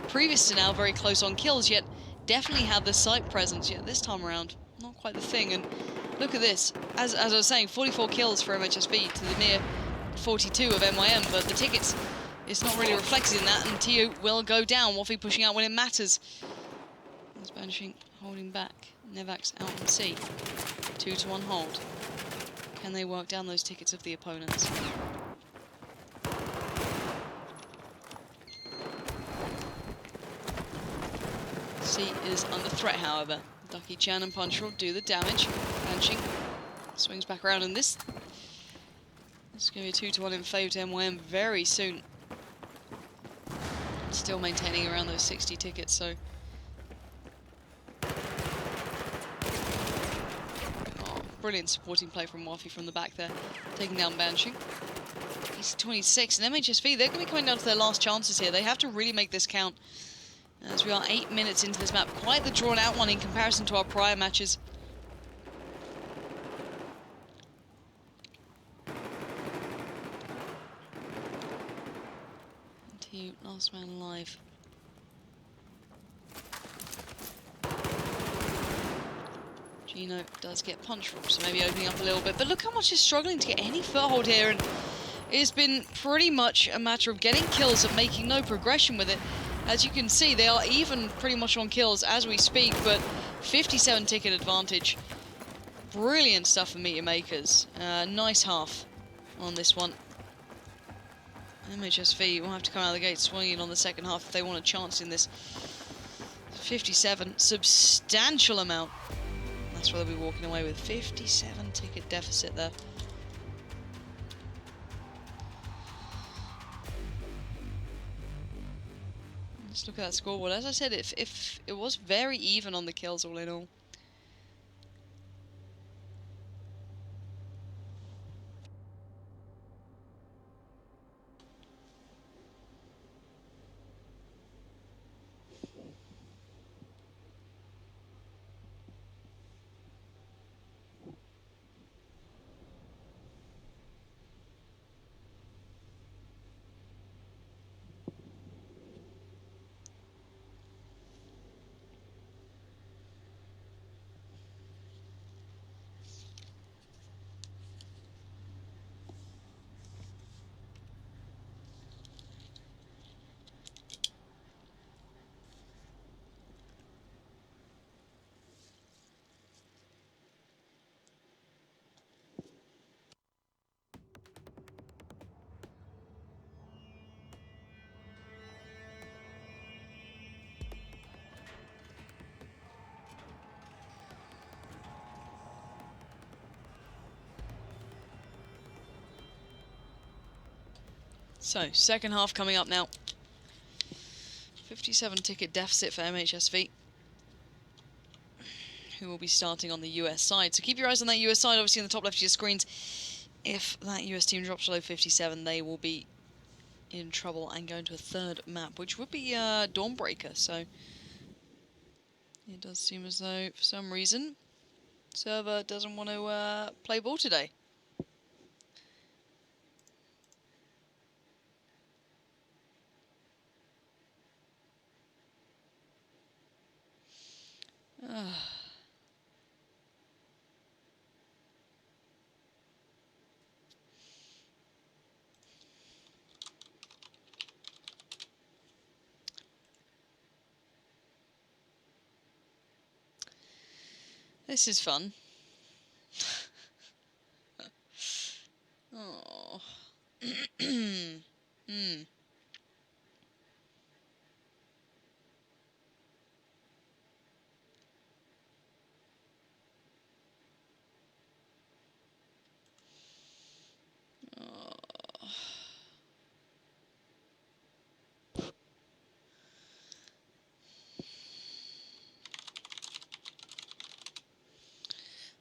previous to now, very close on kills, yet definitely had the site presence, yet this time around, not quite the thing. And look at this, as I was saying, 44 kills for MhSV to the mere 42 of MYM, but the tickets, it's not really reflected in that, and TU will go down. Waffy pushing out when it matters. There's Banshee holding back. Nevak's out on C. 2-1 hold. Can they work down those tickets of the opponents? C is under threat, however. Ducky, Chan and Punchroll do the damage. Banshee swings back around, and this is going to be a 2-1 in favour to MYM very soon. Still maintaining around those 60 tickets, so... Oh, brilliant supporting play from Waffy from the back there, taking down Banshee. He's 26, and MhSV, they're going to be coming down to their last chances here. They have to really make this count, as we are 8 minutes into this map. Quite the drawn-out one in comparison to our prior matches. TU, last man alive. Gino does get punch from, so maybe opening up a little bit. But look how much he's struggling to get any foothold here, and it's been pretty much a matter of getting kills and making no progression with it. As you can see, they are even pretty much on kills as we speak, but 57 ticket advantage. Brilliant stuff for MeetYourMakers. Nice half on this one. MhSV will have to come out of the gate swinging on the second half if they want a chance in this. 57, substantial amount. That's what they'll be walking away with. 57 ticket deficit there. Let's look at that scoreboard. As I said, if it was very even on the kills all in all. So, second half coming up now. 57 ticket deficit for MhSV, who will be starting on the US side. So keep your eyes on that US side, obviously in the top left of your screens. If that US team drops below 57, they will be in trouble and go into a third map, which would be Dawnbreaker. So it does seem as though, for some reason, server doesn't want to play ball today. This is fun. Oh.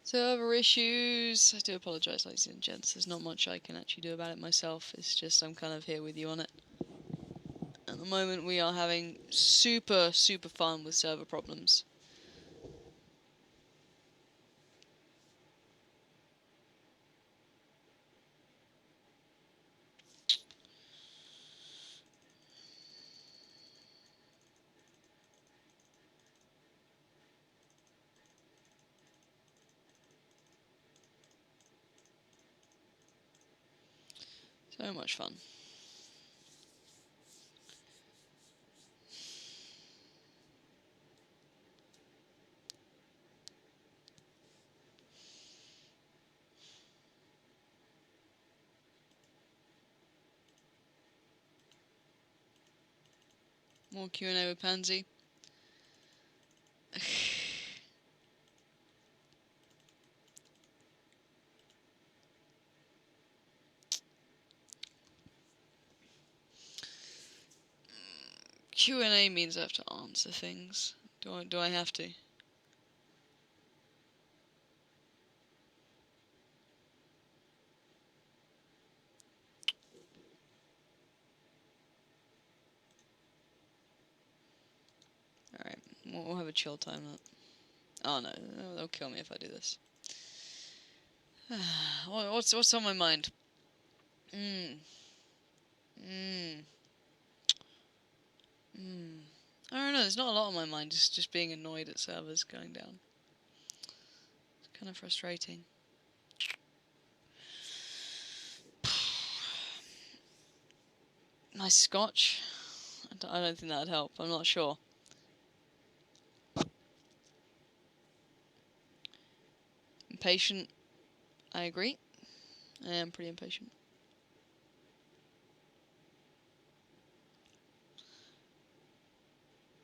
Server issues. I do apologise, ladies and gents. There's not much I can actually do about it myself. It's just I'm kind of here with you on it. At the moment, we are having super fun with server problems. So much fun. More Q&A with Pansy. Q&A means I have to answer things. Do I have to? Alright, we'll have a chill time. Oh no, they'll kill me if I do this. What's on my mind? I don't know, there's not a lot on my mind, just being annoyed at servers going down. It's kind of frustrating. Nice scotch. I don't think that'd help, I'm not sure. Impatient, I agree. I am pretty impatient.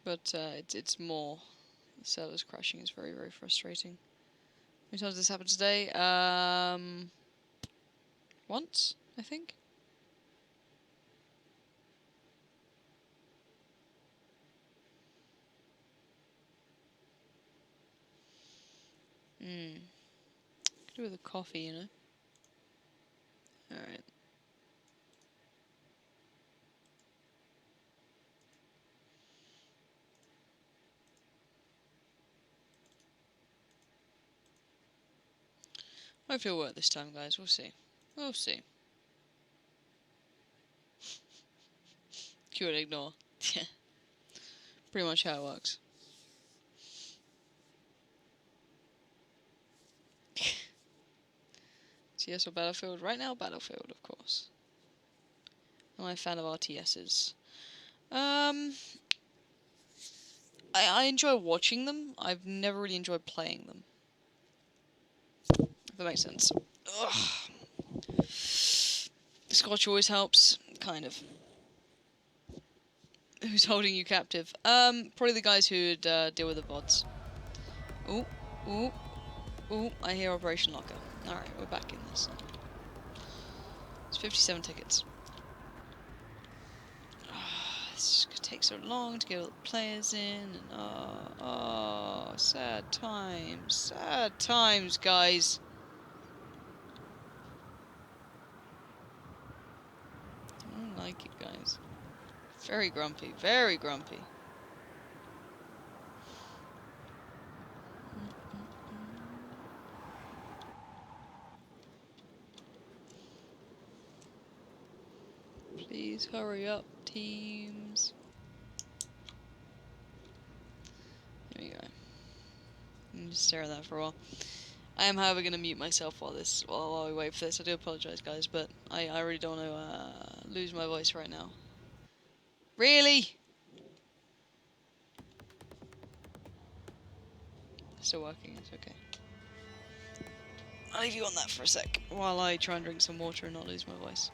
But it's more. The server's crashing is very frustrating. How many times has this happened today? Once, I think. Could do with a coffee, you know. Alright. Hopefully it'll work this time, guys. We'll see. We'll see. Cue and ignore. Yeah. Pretty much how it works. CS or Battlefield? Right now, Battlefield, of course. I'm a fan of RTSs. I enjoy watching them. I've never really enjoyed playing them. If that makes sense. Ugh. The Scotch always helps, kind of. Who's holding you captive? Probably the guys who'd deal with the VODs. Ooh, ooh, ooh, I hear Operation Locker. Alright, we're back in this. It's 57 tickets. This could take so long to get all the players in, and sad times, guys. I don't like it, guys. Very grumpy, very grumpy. Please hurry up, teams. There we go. I'm just stare at that for a while. I am, however, going to mute myself while we wait for this. I do apologise, guys, but I really don't want to lose my voice right now. Really? Still working, it's okay. I'll leave you on that for a sec while I try and drink some water and not lose my voice.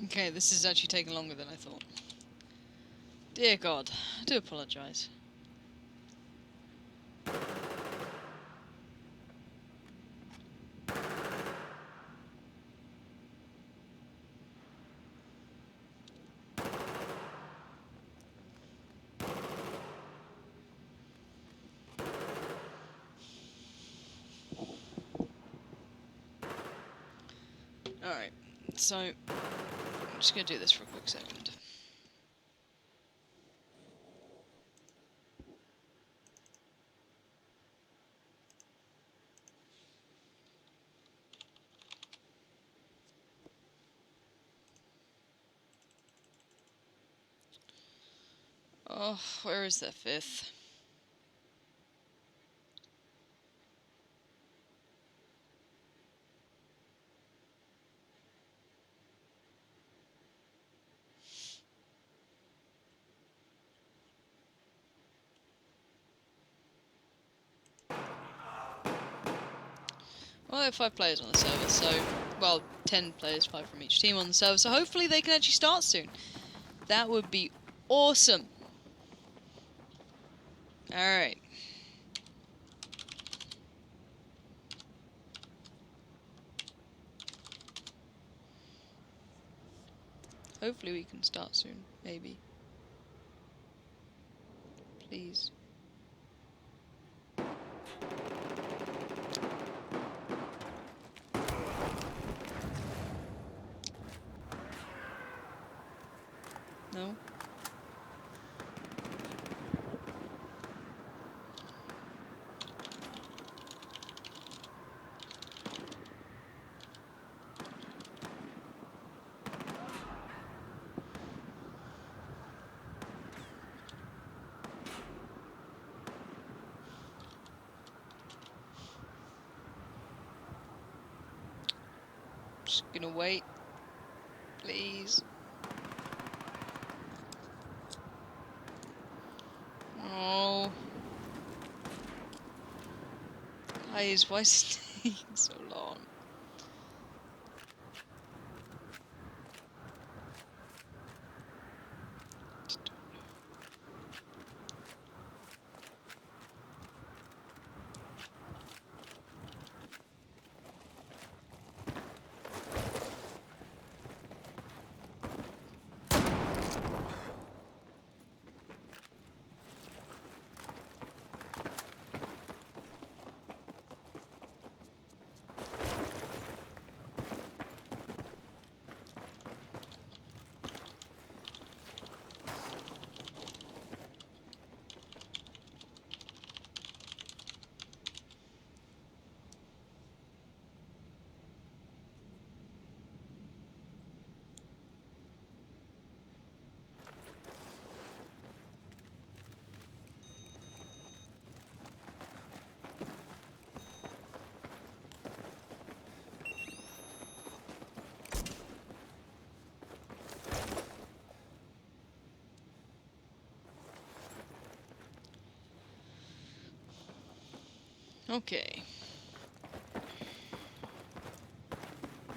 Okay, this is actually taking longer than I thought. Dear God, I do apologise. Alright, so I'm just going to do this for a quick second. Oh, where is that fifth? Well, I have 5 players on the server, so... Well, 10 players, 5 from each team on the server, so hopefully they can actually start soon. That would be awesome. Alright. Hopefully we can start soon, maybe. Please. No? Just gonna wait. Please. Oh. Guys, why is it taking so long? Okay.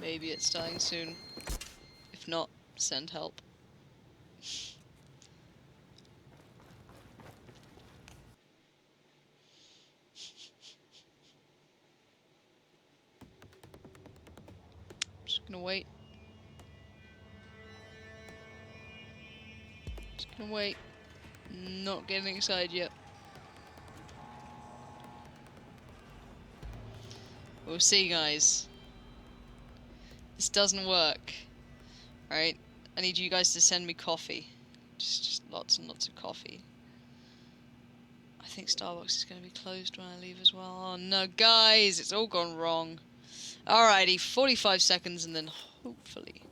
Maybe it's starting soon. If not, send help. Just gonna wait. Just gonna wait. Not getting excited yet. We'll see, guys. This doesn't work. Alright? I need you guys to send me coffee. Just lots and lots of coffee. I think Starbucks is going to be closed when I leave as well. Oh no, guys! It's all gone wrong. Alrighty, 45 seconds and then hopefully,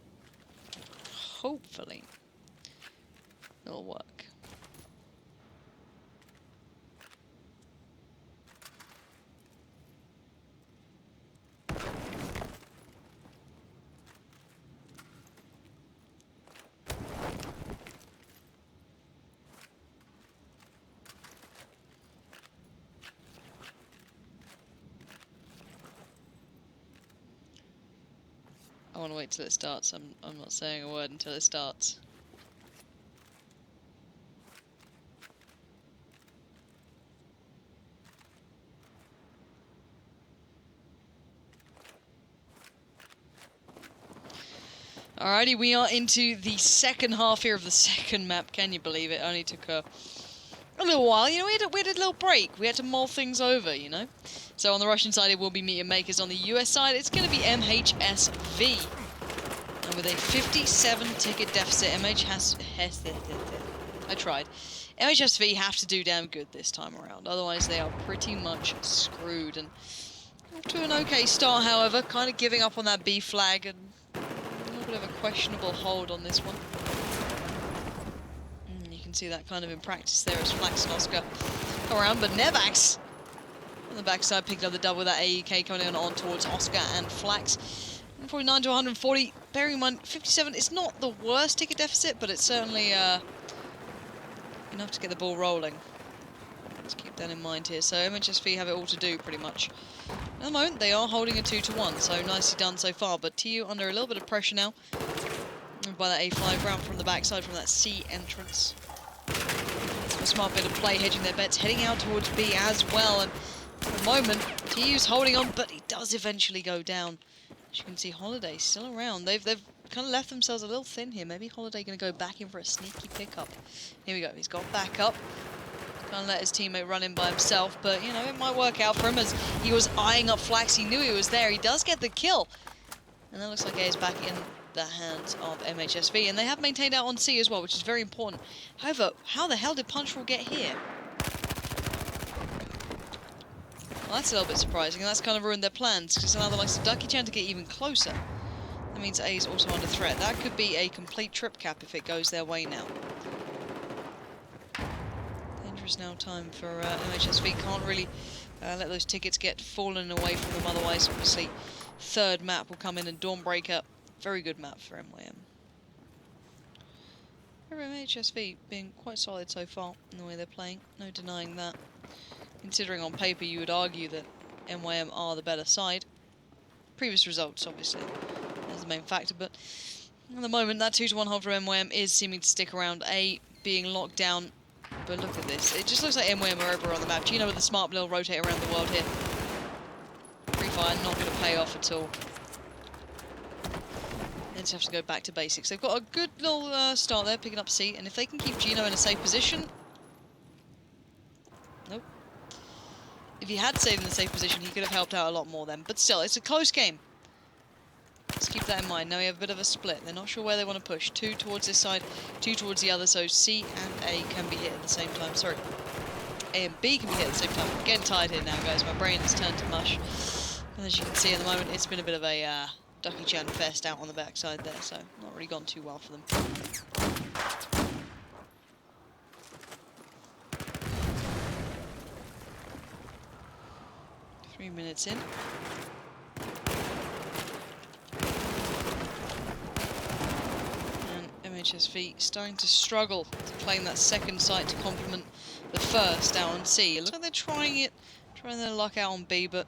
it'll work. want to wait till it starts. I'm not saying a word until it starts. Alrighty, we are into the second half here of the second map. Can you believe it? Only took a little while. You know, we had a little break. We had to mull things over, you know. So on the Russian side, it will be MeetYourMakers. On the US side, it's going to be MhSV. And with a 57 ticket deficit, I tried. MhSV have to do damn good this time around. Otherwise, they are pretty much screwed. And off to an okay start, however. Kind of giving up on that B flag and a little bit of a questionable hold on this one. You can see that kind of in practice there as Flax and Oscar come around, but Nevax on the backside picking up the double with that AEK coming on towards Oscar and Flax. 149 to 140, bearing in mind 57, it's not the worst ticket deficit, but it's certainly enough to get the ball rolling. Let's keep that in mind here. So MhSV have it all to do pretty much. At the moment, they are holding a 2-1, so nicely done so far, but TU under a little bit of pressure now by that A5 round from the backside from that C entrance. A smart bit of play, hedging their bets, heading out towards B as well, and at the moment, TU's holding on, but he does eventually go down. As you can see, Holiday still around. They've kind of left themselves a little thin here. Maybe Holiday going to go back in for a sneaky pickup. Here we go. He's got back up. Can't let his teammate run in by himself, but, you know, it might work out for him as he was eyeing up Flax. He knew he was there. He does get the kill. And that looks like A is back in the hands of MhSV. And they have maintained out on C as well, which is very important. However, how the hell did Punchful get here? Well, that's a little bit surprising, and that's kind of ruined their plans, because now they're like Ducky-chan to get even closer. That means A is also under threat. That could be a complete trip cap if it goes their way now. Dangerous now time for MhSV. Can't really let those tickets get fallen away from them, otherwise, obviously, third map will come in, and Dawnbreaker, very good map for MYM. MhSV being quite solid so far in the way they're playing, no denying that. Considering on paper you would argue that MYM are the better side. Previous results, obviously, as the main factor, but at the moment that 2-1 hold for MYM is seeming to stick around. A being locked down, but look at this. It just looks like MYM are over on the map. Gino with the smart little rotate around the world here. Free fire not going to pay off at all. They just have to go back to basics. They've got a good little start there, picking up C, and if they can keep Gino in a safe position... Nope. If he had stayed in the safe position, he could have helped out a lot more then. But still, it's a close game. Let's keep that in mind. Now we have a bit of a split. They're not sure where they want to push. 2 towards this side, 2 towards the other. So C and A can be hit at the same time. Sorry. A and B can be hit at the same time. I'm getting tired here now, guys. My brain has turned to mush. And as you can see at the moment, it's been a bit of a Ducky-chan fest out on the backside there. So not really gone too well for them. 3 minutes in. And MhSV starting to struggle to playing that second site to complement the first out on C. It looks like they're trying their luck out on B, but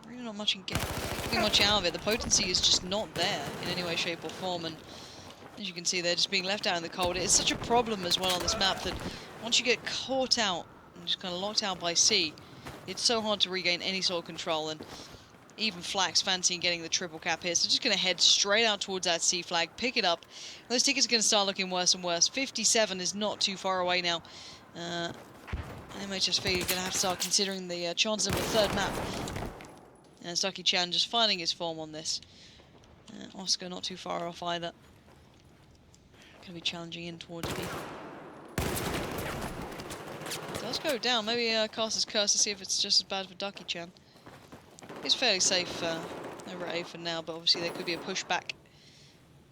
really not much getting much out of it. The potency is just not there in any way, shape or form, and as you can see, they're just being left out in the cold. It's such a problem as well on this map that once you get caught out and just kind of locked out by C, it's so hard to regain any sort of control, and even Flax fancying getting the triple cap here, so just going to head straight out towards that C flag, pick it up. Those tickets are going to start looking worse and worse. 57 is not too far away now. MhSV are going to have to start considering the chances of a third map. And Ducky-chan just finding his form on this. Oscar not too far off either. Going to be challenging in towards B. Does go down. Maybe cast his curse to see if it's just as bad for Ducky-chan. He's fairly safe over at A for now, but obviously there could be a pushback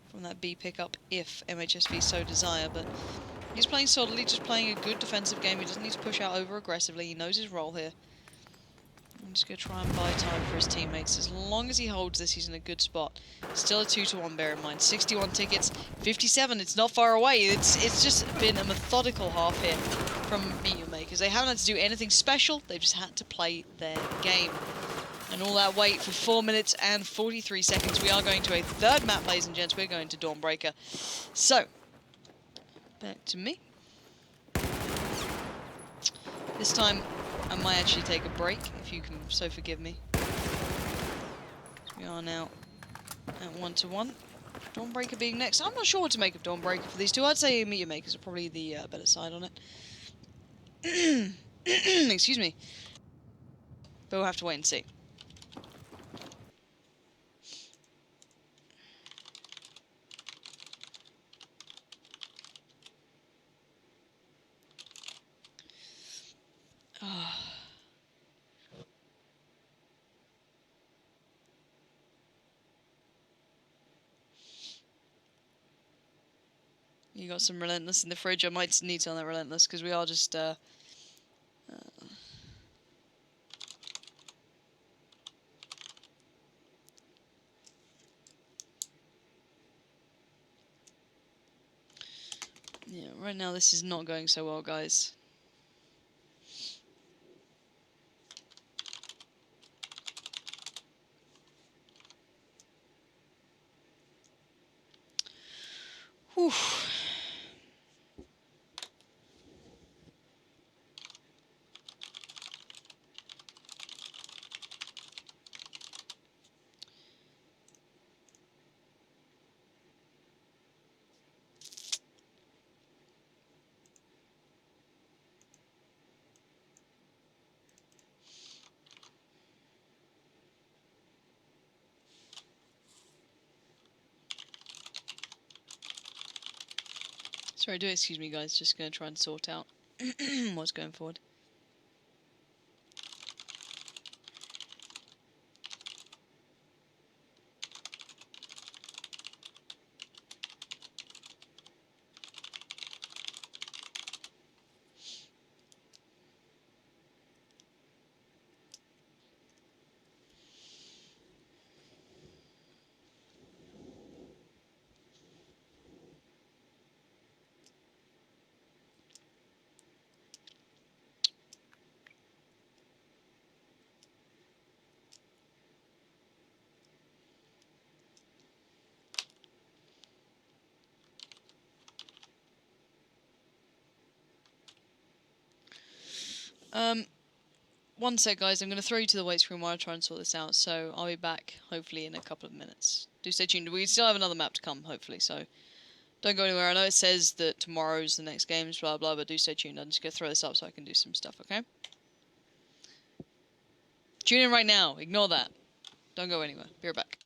from that B pickup if MhSV so desire. But he's playing solidly, just playing a good defensive game. He doesn't need to push out over aggressively. He knows his role here. I'm just going to try and buy time for his teammates. As long as he holds this, he's in a good spot. Still a 2-1, bear in mind. 61 tickets, 57. It's not far away. It's just been a methodical half here from MeetYourMakers. They haven't had to do anything special. They've just had to play their game. And all that wait for 4 minutes and 43 seconds. We are going to a third map, ladies and gents. We're going to Dawnbreaker. So, back to me. This time, I might actually take a break, if you can so forgive me. We are now at 1-1. Dawnbreaker being next. I'm not sure what to make of Dawnbreaker for these two. I'd say MeetYourMakers are probably the better side on it. Excuse me. But we'll have to wait and see. You got some Relentless in the fridge. I might need some of that Relentless because we are just yeah, right now this is not going so well, guys. Whew. Sorry, do excuse me, guys. Just going to try and sort out what's going forward. One sec, guys. I'm going to throw you to the weights room while I try and sort this out. So I'll be back, hopefully, in a couple of minutes. Do stay tuned. We still have another map to come, hopefully. So don't go anywhere. I know it says that tomorrow's the next games, blah, blah, but do stay tuned. I'm just going to throw this up so I can do some stuff, okay? Tune in right now. Ignore that. Don't go anywhere. Be right back.